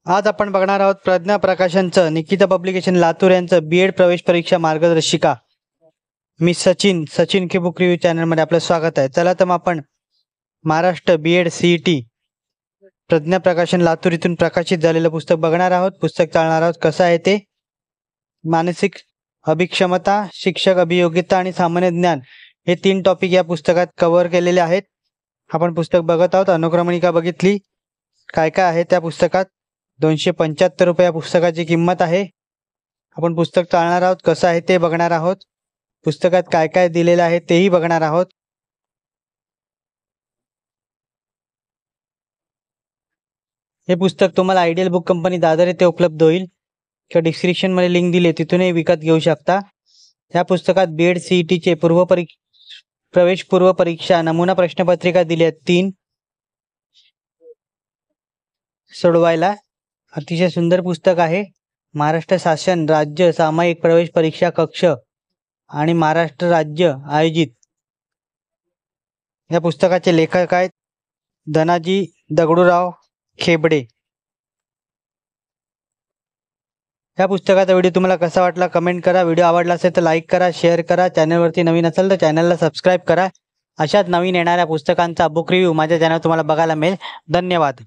आज आपण बघणार आहोत प्रज्ञा प्रकाशनचं निकिता पब्लिकेशन लातूर यांचं बीएड प्रवेश परीक्षा मार्गदर्शिका। मी सचिन के बुक रिव्ह्यू चॅनलमध्ये आपलं स्वागत आहे। चला तर मग आपण महाराष्ट्र बीएड सीईटी प्रज्ञा प्रकाशन लातूर इथून प्रकाशित झालेलं पुस्तक बघणार आहोत। पुस्तक चालणार आहोत कसं आहे ते। मानसिक अभिक्षमता, शिक्षक अभियोग्यता आणि सामान्य ज्ञान हे 3 टॉपिक या पुस्तकात कव्हर केलेले आहेत। आपण पुस्तक बघत आहोत। अनुक्रमणिका बघितली, काय काय आहे त्या पुस्तकात। 275 रुपये या पुस्तकाची किंमत आहे। आपण पुस्तक चालणार आहोत कसं आहे ते बघणार आहोत। पुस्तकात काय काय दिलेलं आहे तेही बघणार आहोत। हे पुस्तक तुम्हाला आयडियल बुक कंपनी दादर येथे उपलब्ध होईल किंवा डिस्क्रिप्शन मध्ये लिंक दिली तिथूनही विकत घेऊ शकता। या पुस्तकात बीएड सीईटीचे प्रवेश पूर्व परीक्षा नमुना प्रश्नपत्रिका दिली आहेत 3 सोडवायला। अतिशय सुंदर पुस्तक आहे। महाराष्ट्र शासन राज्य सामायिक प्रवेश परीक्षा कक्ष आणि महाराष्ट्र राज्य आयोजित। या पुस्तकाचे लेखक आहेत धनाजी दगडूराव खेबडे। या पुस्तकाचा व्हिडिओ तुम्हाला कसा वाटला कमेंट करा। व्हिडिओ आवडला असेल तर लाईक करा, शेअर करा। चॅनलवरती नवीन असाल तर चॅनलला सबस्क्राईब करा। अशाच नवीन येणाऱ्या पुस्तकांचा बुक रिव्ह्यू माझ्या चॅनलवर तुम्हाला बघायला मिळेल। धन्यवाद।